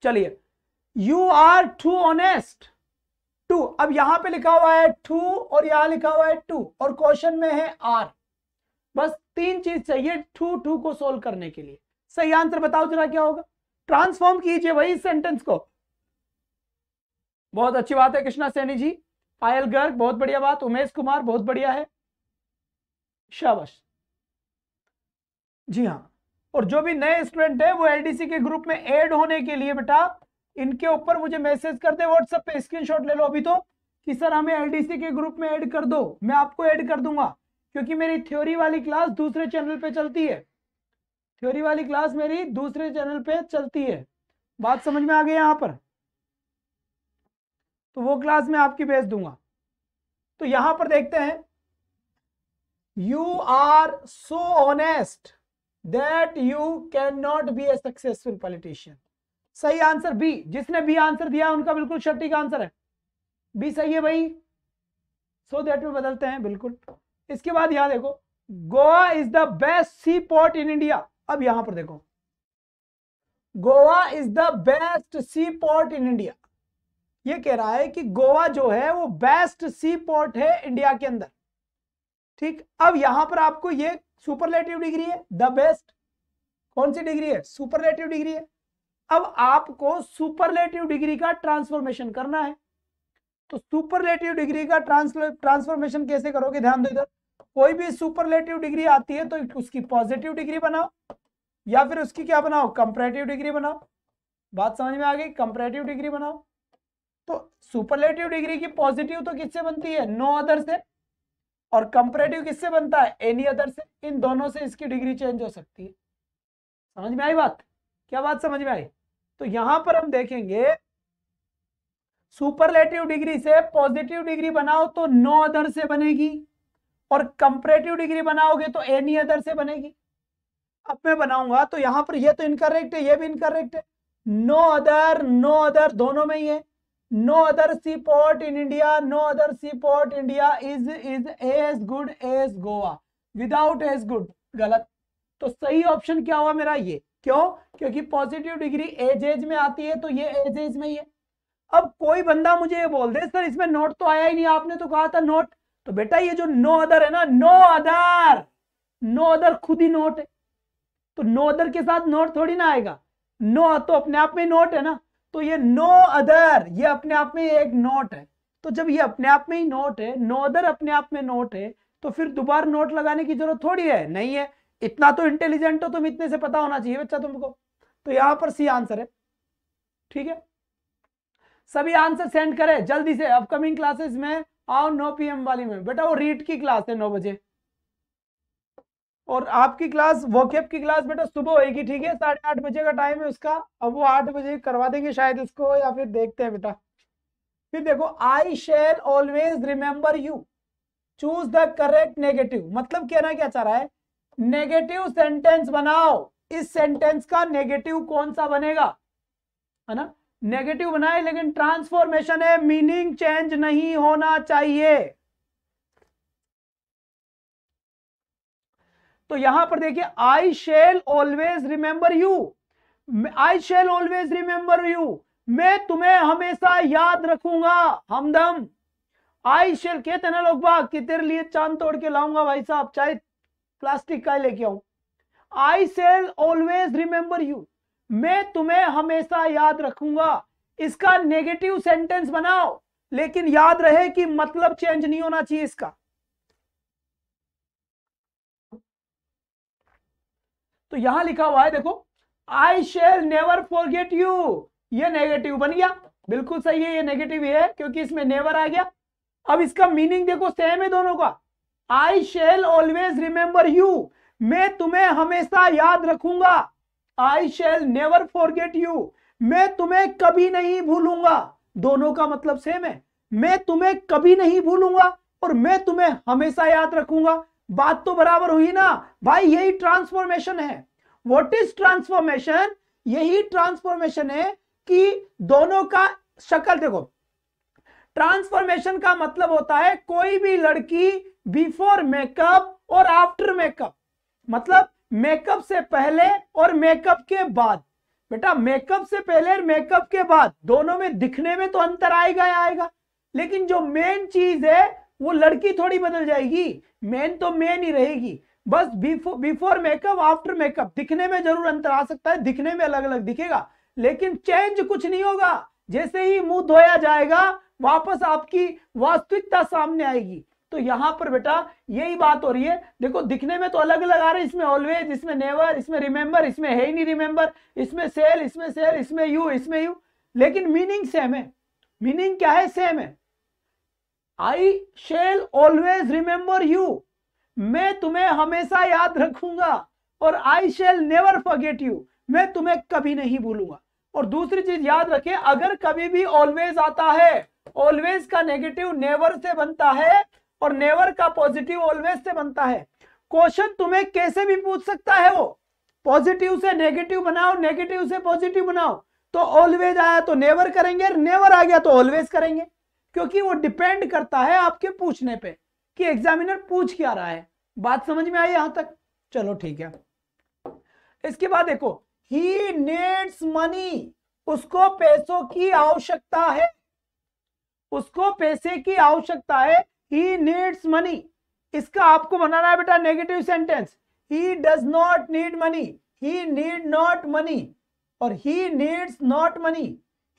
चलिए, you are too honest to, अब यहां पे लिखा हुआ है टू और यहां लिखा हुआ है टू, और क्वेश्चन में है आर। बस तीन चीज चाहिए टू को सोल्व करने के लिए। सही आंसर बताओ जरा क्या होगा? ट्रांसफॉर्म कीजिए वही सेंटेंस को। बहुत अच्छी बात है कृष्णा सैनी जी, पायल गर्ग, बहुत बढ़िया बात। उमेश कुमार, बहुत बढ़िया है, शाबाश। जी हाँ, और जो भी नए स्टूडेंट है वो एलडीसी के ग्रुप में ऐड होने के लिए बेटा इनके ऊपर मुझे मैसेज कर दे व्हाट्सएप पे, स्क्रीनशॉट ले लो अभी तो, कि सर हमें एलडीसी के ग्रुप में ऐड कर दो। मैं आपको ऐड कर दूंगा, क्योंकि मेरी थ्योरी वाली क्लास दूसरे चैनल पे चलती है। थ्योरी वाली क्लास मेरी दूसरे चैनल पे चलती है। बात समझ में आ गई यहां पर? तो वो क्लास मैं आपकी भेज दूंगा। तो यहां पर देखते हैं, you are so honest that you can not be a successful politician. सही आंसर बी। जिसने बी आंसर दिया उनका बिल्कुल सटीक आंसर है, बी सही है भाई। सो दैट में बदलते हैं बिल्कुल। इसके बाद यहां देखो, Goa is the best sea port in India. अब यहां पर देखो, Goa is the best sea port in India. ये कह रहा है कि गोवा जो है वो बेस्ट सी पोर्ट है इंडिया के अंदर। ठीक, अब यहां पर आपको ये सुपरलेटिव डिग्री है, द बेस्ट। कौन सी डिग्री है? सुपरलेटिव डिग्री है। अब आपको सुपरलेटिव डिग्री का ट्रांसफॉर्मेशन करना है। तो सुपरलेटिव डिग्री का ट्रांसफॉर्मेशन कैसे करोगे? ध्यान दो इधर, कोई भी सुपरलेटिव डिग्री आती है तो उसकी पॉजिटिव डिग्री बनाओ, या फिर उसकी क्या बनाओ? कंपैरेटिव डिग्री बनाओ। बात समझ में आ गई? कंपैरेटिव डिग्री बनाओ। तो सुपरलेटिव डिग्री की पॉजिटिव तो किससे बनती है? नो अदर से, और कंपैरेटिव किससे बनता है? एनी अदर से। इन दोनों से इसकी डिग्री चेंज हो सकती है। समझ में आई बात? क्या बात समझ में आई? तो यहां पर हम देखेंगे सुपरलेटिव डिग्री से पॉजिटिव डिग्री बनाओ तो नो अदर से बनेगी, और कंपैरेटिव डिग्री बनाओगे तो एनी अदर से बनेगी। अब मैं बनाऊंगा तो यहां पर ये तो इनकरेक्ट है, ये भी इनकरेक्ट है। नो अदर दोनों में ही है। No other sea port in India, no other sea port India is as good as Goa, without as good, गलत। तो सही ऑप्शन क्या हुआ मेरा, ये। क्यों? क्योंकि पॉजिटिव डिग्री एज में आती है, तो ये एज में ही है। अब कोई बंदा मुझे ये बोल दे सर इसमें नोट तो आया ही नहीं, आपने तो कहा था नोट। तो बेटा ये जो नो अदर है ना, नो अदर खुद ही नोट है, तो नो अदर के साथ नोट थोड़ी ना आएगा। नो तो अपने आप में नोट है ना, तो ये नो अदर ये अपने आप में एक नोट है। तो जब ये अपने आप में ही नोट है, नो अदर अपने आप में नोट है, तो फिर दोबारा नोट लगाने की जरूरत थोड़ी है, नहीं है। इतना तो इंटेलिजेंट हो तुम, इतने से पता होना चाहिए बच्चा तुमको। तो यहां पर सी आंसर है। ठीक है, सभी आंसर सेंड करें जल्दी से। अपकमिंग क्लासेस में आओ 9 PM वाली में, बेटा वो रीड की क्लास है 9 बजे, और आपकी क्लास वोकेब की क्लास बेटा सुबह होएगी, ठीक है, 8:30 बजे का टाइम है उसका। अब वो 8 बजे करवा देंगे शायद इसको, या फिर देखते हैं बेटा। फिर देखो, I shall always remember you, choose the correct negative, मतलब कहना क्या चाह रहा है, नेगेटिव सेंटेंस बनाओ। इस सेंटेंस का नेगेटिव कौन सा बनेगा, है ना। नेगेटिव बनाए लेकिन ट्रांसफॉर्मेशन है, मीनिंग चेंज नहीं होना चाहिए। तो यहां पर देखिए, I shall always remember you, I shall always remember you, मैं तुम्हें हमेशा याद रखूंगा, हमदम। आई शेल कहते हैं ना लोग बाग कि तेरे लिए चांद तोड़ के लाऊंगा भाई साहब, चाहे प्लास्टिक का लेके आऊं। I shall always remember you, मैं तुम्हें हमेशा याद रखूंगा। इसका नेगेटिव सेंटेंस बनाओ, लेकिन याद रहे कि मतलब चेंज नहीं होना चाहिए इसका। तो यहां लिखा हुआ है देखो, I shall never forget you, ये नेगेटिव बन गया, बिल्कुल सही है, ये नेगेटिव है क्योंकि इसमें नेवर आ गया। अब इसका मीनिंग देखो सेम है दोनों का, I shall always remember you, मैं तुम्हें हमेशा याद रखूंगा। I shall never forget you, मैं तुम्हें कभी नहीं भूलूंगा, दोनों का मतलब सेम है। मैं तुम्हें कभी नहीं भूलूंगा और मैं तुम्हें हमेशा याद रखूंगा, बात तो बराबर हुई ना भाई। यही ट्रांसफॉर्मेशन है। व्हाट इज ट्रांसफॉर्मेशन, यही ट्रांसफॉर्मेशन है कि दोनों का शक्ल देखो। ट्रांसफॉर्मेशन का मतलब होता है कोई भी लड़की बिफोर मेकअप और आफ्टर मेकअप, मतलब मेकअप से पहले और मेकअप के बाद। बेटा मेकअप से पहले और मेकअप के बाद दोनों में दिखने में तो अंतर आएगा ही आएगा, लेकिन जो मेन चीज है वो लड़की थोड़ी बदल जाएगी, मेन तो मेन ही रहेगी। बस बिफोर मेकअप आफ्टर मेकअप दिखने में जरूर अंतर आ सकता है, दिखने में अलग अलग दिखेगा, लेकिन चेंज कुछ नहीं होगा। जैसे ही मुंह धोया जाएगा वापस आपकी वास्तविकता सामने आएगी। तो यहां पर बेटा यही बात हो रही है। देखो दिखने में तो अलग अलग आ रहे हैं, इसमें ऑलवेज, इसमें नेवर, इसमें रिमेंबर, इसमें है ही नहीं रिमेंबर, इसमें सेल, इसमें यू, इसमें यू, लेकिन मीनिंग सेम है। मीनिंग क्या है, सेम है। I shall always remember you, मैं तुम्हें हमेशा याद रखूंगा, और I shall never forget you, मैं तुम्हें कभी नहीं भूलूंगा। और दूसरी चीज याद रखें, अगर कभी भी ऑलवेज आता है, ऑलवेज का नेगेटिव नेवर से बनता है और नेवर का पॉजिटिव ऑलवेज से बनता है। क्वेश्चन तुम्हें कैसे भी पूछ सकता है, वो पॉजिटिव से नेगेटिव बनाओ, नेगेटिव से पॉजिटिव बनाओ, तो ऑलवेज आया तो नेवर करेंगे, नेवर आ गया तो ऑलवेज करेंगे, क्योंकि वो डिपेंड करता है आपके पूछने पे कि एग्जामिनर पूछ क्या रहा है। बात समझ में आई यहां तक? चलो ठीक है। इसके बाद देखो, ही नीड्स मनी, उसको पैसों की आवश्यकता है, उसको पैसे की आवश्यकता है, ही नीड्स मनी। इसका आपको बनाना है बेटा negative sentence, he does not need money, he need not money, और he needs not money,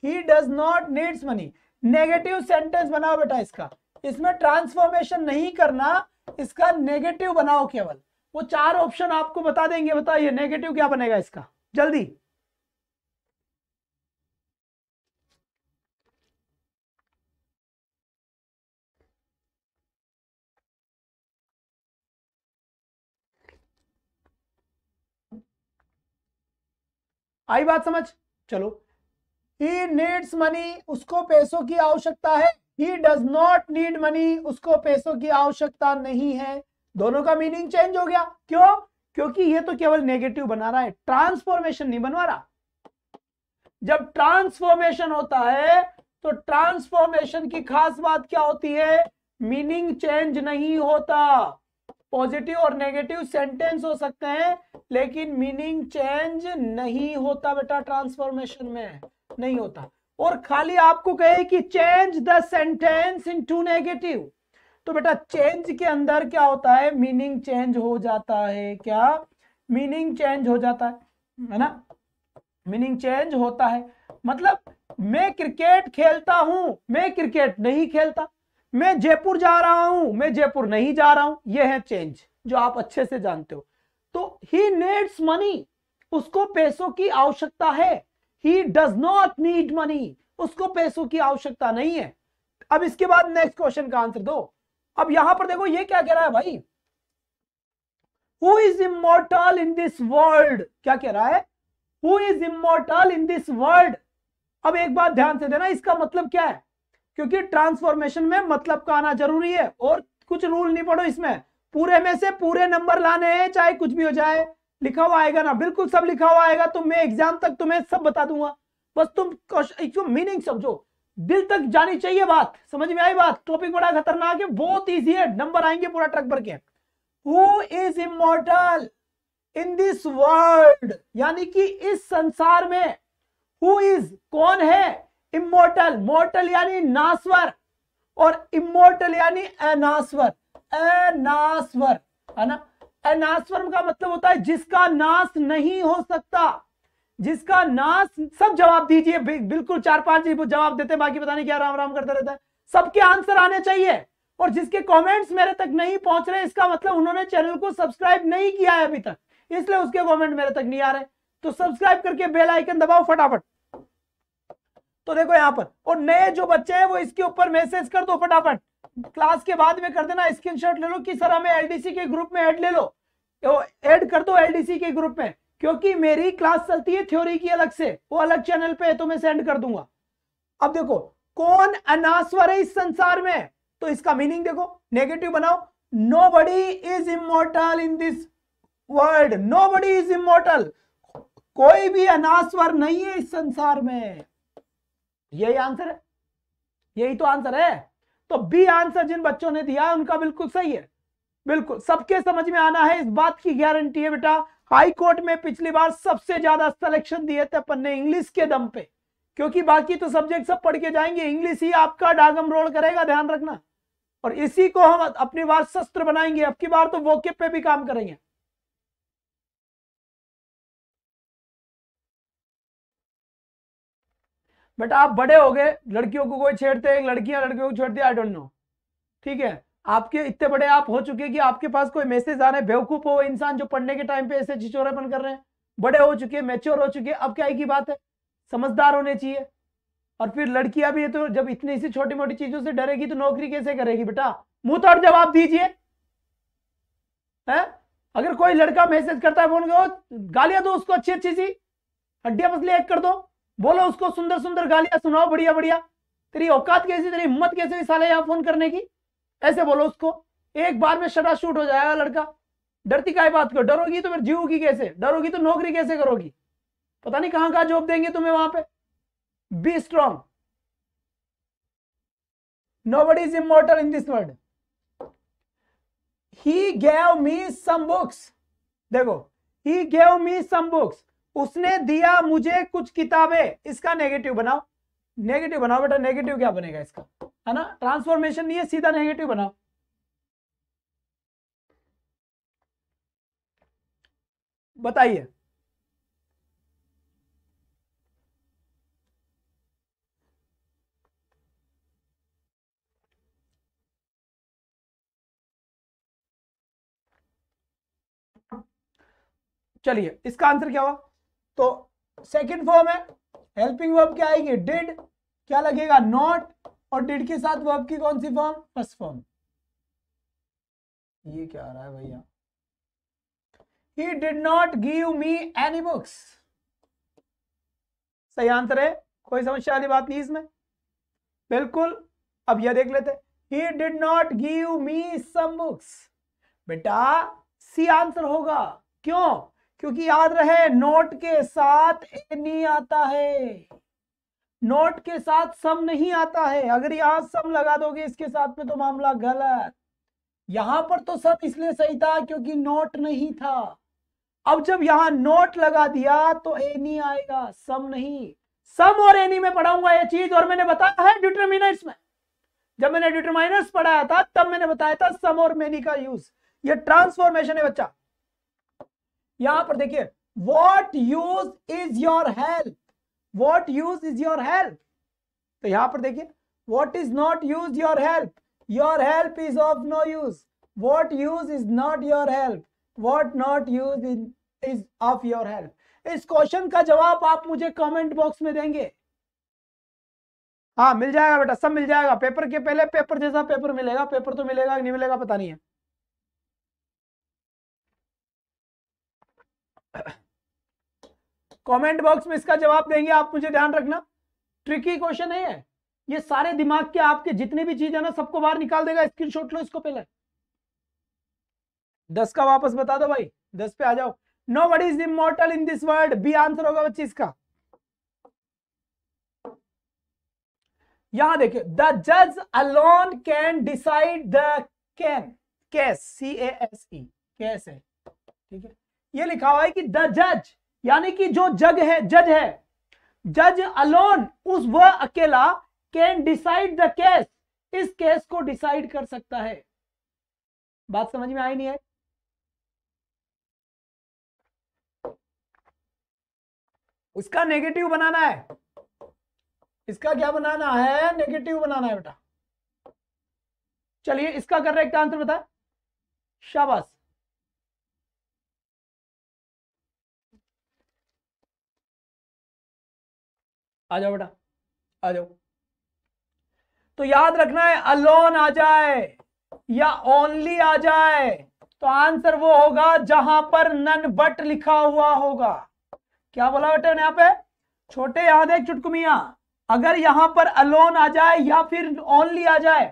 he does not needs money. Negative sentence बनाओ बेटा इसका, इसमें ट्रांसफॉर्मेशन नहीं करना, इसका नेगेटिव बनाओ केवल। वो 4 ऑप्शन आपको बता देंगे, बताइए नेगेटिव क्या बनेगा इसका, जल्दी। आई बात समझ? चलो ही नीड्स मनी, उसको पैसों की आवश्यकता है। ही डज नॉट नीड मनी, उसको पैसों की आवश्यकता नहीं है। दोनों का मीनिंग चेंज हो गया। क्यों? क्योंकि ये तो केवल नेगेटिव बना रहा है, ट्रांसफॉर्मेशन नहीं बनवा रहा। जब ट्रांसफॉर्मेशन होता है तो ट्रांसफॉर्मेशन की खास बात क्या होती है? मीनिंग चेंज नहीं होता। पॉजिटिव और नेगेटिव सेंटेंस हो सकते हैं लेकिन मीनिंग चेंज नहीं होता बेटा, ट्रांसफॉर्मेशन में नहीं होता। और खाली आपको कहे कि change the sentence into negative, तो बेटा चेंज के अंदर क्या होता है? मीनिंग चेंज हो जाता है। क्या? मीनिंग चेंज हो जाता है ना? मीनिंग चेंज होता है। मतलब मैं क्रिकेट खेलता हूं, मैं क्रिकेट नहीं खेलता। मैं जयपुर जा रहा हूं, मैं जयपुर नहीं जा रहा हूं। यह है चेंज जो आप अच्छे से जानते हो। तो ही नीड्स मनी, उसको पैसों की आवश्यकता है। ही डज नॉट नीड मनी, उसको पैसों की आवश्यकता नहीं है। अब इसके बाद नेक्स्ट क्वेश्चन का आंसर दो। अब यहां पर देखो ये क्या कह रहा है भाई? Who is immortal in this world? क्या कह रहा है? Who is immortal in this world. अब एक बात ध्यान से देना, इसका मतलब क्या है? क्योंकि ट्रांसफॉर्मेशन में मतलब का आना जरूरी है और कुछ रूल नहीं पढ़ो इसमें। पूरे में से पूरे नंबर लाने हैं, चाहे कुछ भी हो जाए। लिखा हुआ आएगा ना, बिल्कुल सब लिखा हुआ आएगा, तो मैं एग्जाम तक तुम्हें सब बता दूंगा। बस तुम मीनिंग समझो, दिल तक जानी चाहिए बात। समझ में आई बात? टॉपिक बड़ा खतरनाक है, बहुत ईजी है, नंबर आएंगे पूरा ट्रक भर के। Who is immortal in this world, यानी कि इस संसार में। हु इज, कौन है? इमॉर्टल, मॉर्टल यानी नासवर और इमॉर्टल यानी अनास्वर। अनास्वर है ना? अनास्वर का मतलब होता है जिसका नाश नहीं हो सकता, जिसका नाश। सब जवाब दीजिए, बिल्कुल 4-5 जवाब देते, बाकी पता नहीं क्या राम राम करते रहता है। सबके आंसर आने चाहिए। और जिसके कमेंट्स मेरे तक नहीं पहुंच रहे, इसका मतलब उन्होंने चैनल को सब्सक्राइब नहीं किया है अभी तक, इसलिए उसके कमेंट मेरे तक नहीं आ रहे। तो सब्सक्राइब करके बेल आइकन दबाओ फटाफट। तो देखो यहां पर, और नए जो बच्चे हैं वो इसके ऊपर मैसेज कर दो फटाफट। क्लास के बाद में कर देना, स्क्रीनशॉट ले लो कि सर हमें एलडीसी के ग्रुप में ऐड ले लो, ऐड कर दो एलडीसी के ग्रुप में। क्योंकि मेरी क्लास चलती है थ्योरी की अलग से, वो अलग चैनल पे है, तो मैं सेंड कर दूंगा। अब देखो, कौन अनास्वर है इस संसार में? तो इसका मीनिंग देखो, नेगेटिव बनाओ। Nobody is immortal in this world, nobody is immortal, कोई भी अनास्वर नहीं है इस संसार में। यही आंसर है, यही तो आंसर है। तो बी आंसर जिन बच्चों ने दिया है उनका बिल्कुल सही है। बिल्कुल सबके समझ में आना है, इस बात की गारंटी है बेटा। हाई कोर्ट में पिछली बार सबसे ज्यादा सिलेक्शन दिए थे अपन ने इंग्लिश के दम पे, क्योंकि बाकी तो सब्जेक्ट सब पढ़ के जाएंगे, इंग्लिश ही आपका डागम रोल करेगा, ध्यान रखना। और इसी को हम अपनी बार शस्त्र बनाएंगे। अब की बार तो वोकेब पे भी काम करेंगे। बेटा आप बड़े हो गए, लड़कियों को कोई छेड़ते हैं, लड़कियां लड़कियों को छेड़ती है, आई डोंट नो। ठीक है, आपके इतने बड़े आप हो चुके कि आपके पास कोई मैसेज आ रहे हैं। बेवकूफ हो इंसान जो पढ़ने के टाइम पे ऐसे छिचोरेपन कर रहे हैं। बड़े हो चुके, मैच्योर हो चुके, अब क्या की बात है, समझदार होने चाहिए। और फिर लड़कियां भी है, तो जब इतनी सी छोटी मोटी चीजों से डरेगी तो नौकरी कैसे करेगी बेटा? मुंह तोड़ जवाब दीजिए। है, अगर कोई लड़का मैसेज करता है फोन को, गालियां दो उसको अच्छी अच्छी सी, हड्डियां पसली एक कर दो, बोलो उसको सुंदर सुंदर गालियां सुनाओ, बढ़िया बढ़िया। तेरी औकात कैसी, तेरी हिम्मत कैसी साले यहां फोन करने की? ऐसे बोलो उसको, एक बार में शटा शूट हो जाएगा लड़का। डरती काय बात को? डरोगी तो फिर जीवोगी कैसे? डरोगी तो नौकरी कैसे करोगी? पता नहीं कहां कहां जॉब देंगे तुम्हें वहां पे। Be strong, nobody is immortal in this world. He gave me some books, देखो, he gave me some books, उसने दिया मुझे कुछ किताबें। इसका नेगेटिव बनाओ, नेगेटिव बनाओ बेटा। नेगेटिव क्या बनेगा इसका, है ना? ट्रांसफॉर्मेशन नहीं है, सीधा नेगेटिव बनाओ। बताइए। चलिए इसका आंसर क्या हुआ? तो सेकंड फॉर्म है, हेल्पिंग वर्ब क्या आएगी? डिड, क्या लगेगा? नॉट, और डिड के साथ वर्ब की कौन सी फॉर्म? First form. ये क्या आ रहा है भैया? He did not give me any books, सही आंसर है कोई समस्या वाली बात नहीं इसमें, बिल्कुल। अब यह देख लेते, he did not give me some books। बेटा सी आंसर होगा, क्यों? क्योंकि याद रहे नोट के साथ एनी आता है, नोट के साथ सम नहीं आता है। अगर यहां सम लगा दोगे इसके साथ में तो मामला गलत। यहां पर तो सम इसलिए सही था क्योंकि नोट नहीं था। अब जब यहां नोट लगा दिया तो एनी आएगा, सम नहीं। सम और एनी में पढ़ाऊंगा ये चीज, और मैंने बताया है डिटरमिनर्स में, जब मैंने डिटरमाइनर्स पढ़ाया था तब मैंने बताया था सम और मेनी का यूज। ये ट्रांसफॉर्मेशन है बच्चा। यहां पर देखिए, what use is your help, what use is your help. तो यहां पर देखिए, what is not use your help is of no use, what use is not your help, what not use is of your help. इस question का जवाब आप मुझे comment box में देंगे। हाँ मिल जाएगा बेटा, सब मिल जाएगा। पेपर के पहले पेपर जैसा पेपर मिलेगा, पेपर तो मिलेगा कि नहीं मिलेगा पता नहीं है। कमेंट बॉक्स में इसका जवाब देंगे आप, मुझे ध्यान रखना। ट्रिकी क्वेश्चन है ये सारे दिमाग के आपके जितनी भी चीज है ना सबको बाहर निकाल देगा। स्क्रीनशॉट लो इसको पहले। 10 का वापस बता दो भाई, 10 पे आ जाओ। Nobody is immortal in this world, B answer होगा बच्चे इसका। यहां देखिए, द जज alone can decide the case, CASE case है, ठीक है। ये लिखा हुआ है कि द जज, यानी कि जो जज है, जज अलोन, उस वह अकेला, कैन डिसाइड द केस, इस केस को डिसाइड कर सकता है। बात समझ में आई नहीं है? उसका नेगेटिव बनाना है, इसका क्या बनाना है? नेगेटिव बनाना है बेटा। चलिए इसका करेक्ट आंसर बता, शाबाश। आ जाओ बेटा, आ जाओ। तो याद रखना है, अलोन आ जाए या ओनली आ जाए तो आंसर वो होगा जहां पर नन बट लिखा हुआ होगा। क्या बोला बेटा यहां पे? छोटे यहां देख चुटकुमिया, अगर यहां पर अलोन आ जाए या फिर ओनली आ जाए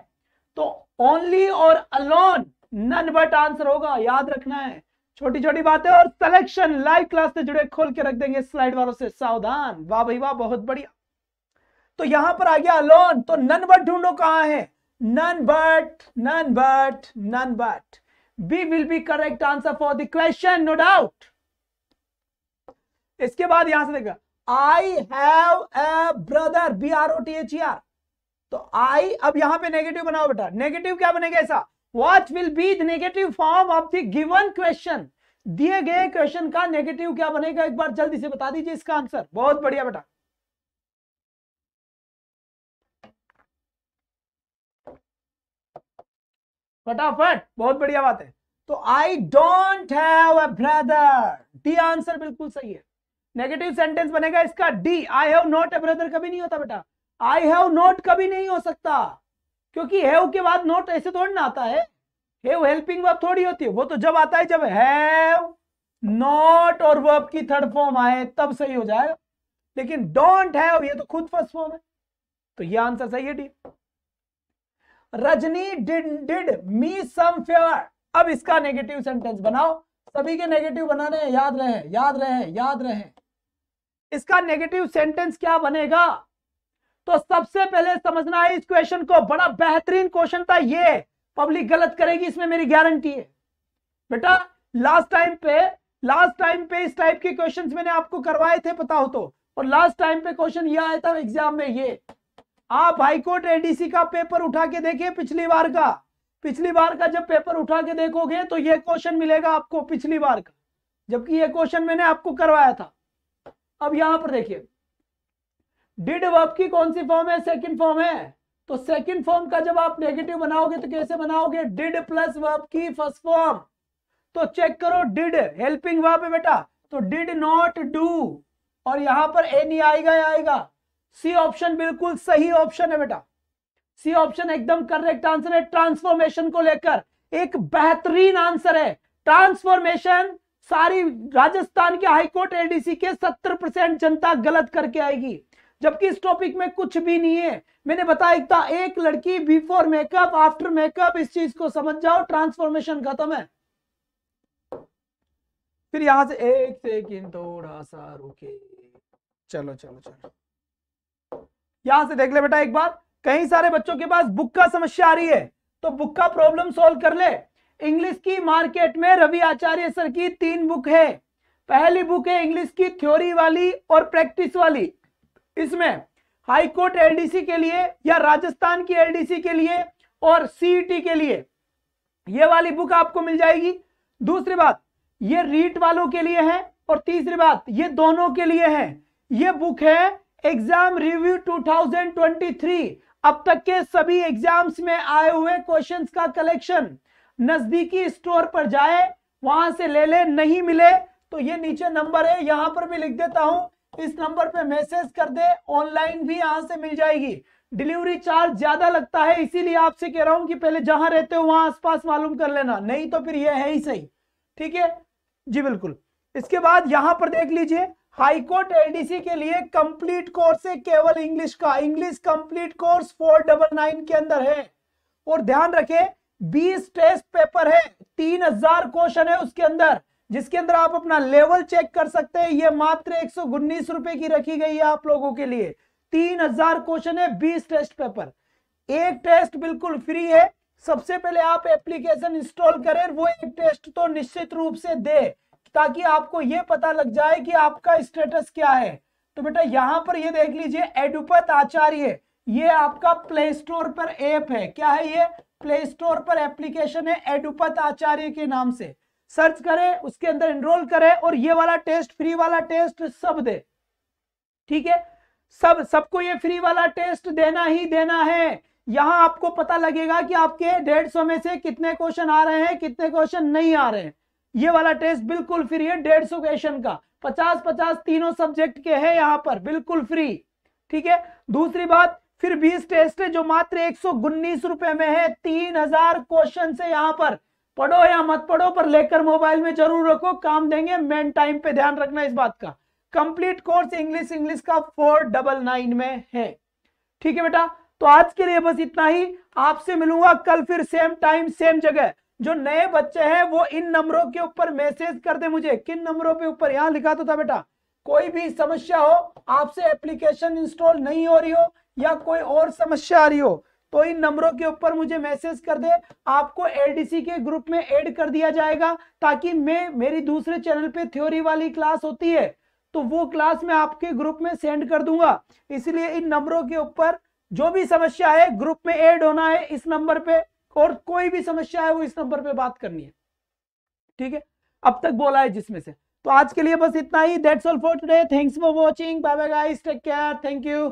तो ओनली और अलोन नन बट आंसर होगा, याद रखना है। छोटी छोटी बातें। और सिलेक्शन लाइव क्लास से जुड़े खोल के रख देंगे स्लाइड वालों से, सावधान। वाह भाई वाह, बहुत बढ़िया। तो यहां पर आ गया अलोन, तो नन बट ढूंढो कहां है? None but, none but, none but. B will be correct answer for the question, no doubt. इसके बाद यहां से देखा, I have a brother, BROTHER। तो आई, अब यहां पे नेगेटिव बनाओ बेटा। नेगेटिव क्या बनेगा ऐसा? What will be the negative form of the given question, दिए गए क्वेश्चन का नेगेटिव क्या बनेगा? एक बार जल्दी से बता दीजिए इसका आंसर। बहुत बढ़िया बेटा, फटाफट, बहुत बढ़िया बात है। तो I don't have a brother, D answer बिल्कुल सही है। नेगेटिव सेंटेंस बनेगा इसका D. I have not a brother कभी नहीं होता बेटा, आई हैव नॉट कभी नहीं हो सकता, क्योंकि हैव के बाद नॉट ऐसे थोड़ी ना आता है। हैव हेल्पिंग वर्ब थोड़ी होती है, वो तो जब आता है जब हैव, नॉट और वर्ब की थर्ड फॉर्म आए तब सही हो जाएगा। लेकिन डोंट हैव ये तो खुद फर्स्ट फॉर्म है, तो ये आंसर सही है D. Rajni did me some favour. अब इसका नेगेटिव सेंटेंस बनाओ, सभी के नेगेटिव बनाने हैं, याद रहे, याद रहे, याद रहे। इसका नेगेटिव सेंटेंस क्या बनेगा? तो सबसे पहले समझना है इस क्वेश्चन को, बड़ा बेहतरीन क्वेश्चन था ये, पब्लिक गलत करेगी इसमें मेरी गारंटी है बेटा। लास्ट टाइम पे इस टाइप के क्वेश्चंस मैंने आपको करवाए थे, पता हो तो। और लास्ट टाइम पे क्वेश्चन ये आया था एग्जाम में, ये आप हाईकोर्ट ADC का पेपर उठा के देखिए, पिछली बार का जब पेपर उठा के देखोगे तो ये क्वेश्चन मिलेगा आपको पिछली बार का, जबकि ये क्वेश्चन मैंने आपको करवाया था। अब यहां पर देखिए, डिड वर्ब की कौन सी फॉर्म है? सेकंड फॉर्म है। तो सेकंड फॉर्म का जब आप नेगेटिव बनाओगे तो कैसे बनाओगे? डिड प्लस वर्ब की फर्स्ट फॉर्म। तो चेक करो, डिड हेल्पिंग वर्ब है बेटा, तो डिड नॉट डू, और यहां पर एनी आएगा। सी ऑप्शन बिल्कुल सही ऑप्शन है बेटा, सी ऑप्शन एकदम करेक्ट आंसर है। ट्रांसफॉर्मेशन को लेकर एक बेहतरीन आंसर है। ट्रांसफॉर्मेशन सारी राजस्थान के हाईकोर्ट ADC के 70% जनता गलत करके आएगी। जबकि इस टॉपिक में कुछ भी नहीं है। मैंने बताया था एक लड़की बिफोर मेकअप आफ्टर मेकअप, इस चीज को समझ जाओ, ट्रांसफॉर्मेशन खत्म है। फिर यहां से एक सेकंड थोड़ा सा रुके, चलो चलो चलो यहां से देख ले बेटा एक बार, कई सारे बच्चों के पास बुक का समस्या आ रही है, तो बुक का प्रॉब्लम सॉल्व कर ले। इंग्लिश की मार्केट में रवि आचार्य सर की 3 बुक है। पहली बुक है इंग्लिश की थ्योरी वाली और प्रैक्टिस वाली, इसमें हाई कोर्ट एलडीसी के लिए या राजस्थान की एलडीसी के लिए और सीईटी के लिए ये वाली बुक आपको मिल जाएगी। दूसरी बात, ये रीट वालों के लिए है, और तीसरी बात ये दोनों के लिए है। ये बुक है एग्जाम रिव्यू 2023, अब तक के सभी एग्जाम्स में आए हुए क्वेश्चंस का कलेक्शन। नजदीकी स्टोर पर जाए, वहां से ले ले, नहीं मिले तो ये नीचे नंबर है, यहां पर भी लिख देता हूं, इस नंबर पे मैसेज कर दे, ऑनलाइन भी यहां से मिल जाएगी। डिलीवरी चार्ज ज्यादा लगता है, इसीलिए आपसे कह रहा हूं कि पहले जहां रहते हो वहां आसपास मालूम कर लेना, नहीं तो फिर ये है ही सही। ठीक है जी, बिल्कुल। इसके बाद यहां पर देख लीजिए, हाईकोर्ट एलडीसी के लिए कंप्लीट कोर्स है केवल इंग्लिश का, इंग्लिश कंप्लीट कोर्स 499 के अंदर है। और ध्यान रखें 20 टेस्ट पेपर है, 3000 क्वेश्चन है उसके अंदर, जिसके अंदर आप अपना लेवल चेक कर सकते हैं। ये मात्र 119 रुपए की रखी गई है आप लोगों के लिए। 3000 क्वेश्चन है, 20 टेस्ट पेपर, एक टेस्ट बिल्कुल फ्री है। सबसे पहले आप एप्लीकेशन इंस्टॉल करें, वो एक टेस्ट तो निश्चित रूप से दे, ताकि आपको ये पता लग जाए कि आपका स्टेटस क्या है। तो बेटा यहां पर ये देख लीजिए, एडुपत आचार्य, ये आपका प्ले स्टोर पर ऐप है। क्या है ये? प्ले स्टोर पर एप्लीकेशन है, एडुपत आचार्य के नाम से सर्च करें, उसके अंदर एनरोल करें और ये वाला टेस्ट, फ्री वाला टेस्ट सब दे। ठीक है, सबको ये फ्री वाला टेस्ट देना ही देना है। यहां आपको पता लगेगा कि आपके 150 में से कितने क्वेश्चन आ रहे हैं, कितने क्वेश्चन नहीं आ रहे हैं। ये वाला टेस्ट बिल्कुल फ्री है, 150 क्वेश्चन का, 50-50 तीनों सब्जेक्ट के हैं यहां पर, बिल्कुल फ्री। ठीक है, दूसरी बात, फिर 20 टेस्ट है जो मात्र 119 रुपए में है, 3000 क्वेश्चन से। यहां पर पढ़ो या मत पढ़ो, पर लेकर मोबाइल में जरूर रखो, काम देंगे मेन टाइम पे, ध्यान रखना इस बात का। कंप्लीट कोर्स इंग्लिश का 499 में है। ठीक है बेटा, तो आज के लिए बस इतना ही। आपसे मिलूंगा कल फिर सेम टाइम सेम जगह। जो नए बच्चे हैं वो इन नंबरों के ऊपर मैसेज कर दे मुझे। किन नंबरों पे ऊपर? यहां लिखा तो था बेटा। कोई भी समस्या हो, आपसे एप्लीकेशन इंस्टॉल नहीं हो रही हो या कोई और समस्या आ रही हो, तो इन नंबरों के ऊपर मुझे मैसेज कर दे। आपको एलडीसी के ग्रुप में ऐड कर दिया जाएगा, ताकि मेरी दूसरे चैनल पे थ्योरी वाली क्लास होती है, तो वो क्लास मैं आपके ग्रुप में सेंड कर दूंगा। इसलिए इन नंबरों के ऊपर जो भी समस्या है ग्रुप में ऐड होना है इस नंबर पे, और कोई भी समस्या है वो इस नंबर पे बात करनी है। ठीक है, अब तक बोला है जिसमें से। तो आज के लिए बस इतना ही। That's all for today. Thanks for watching. Bye bye guys, take care, thank you.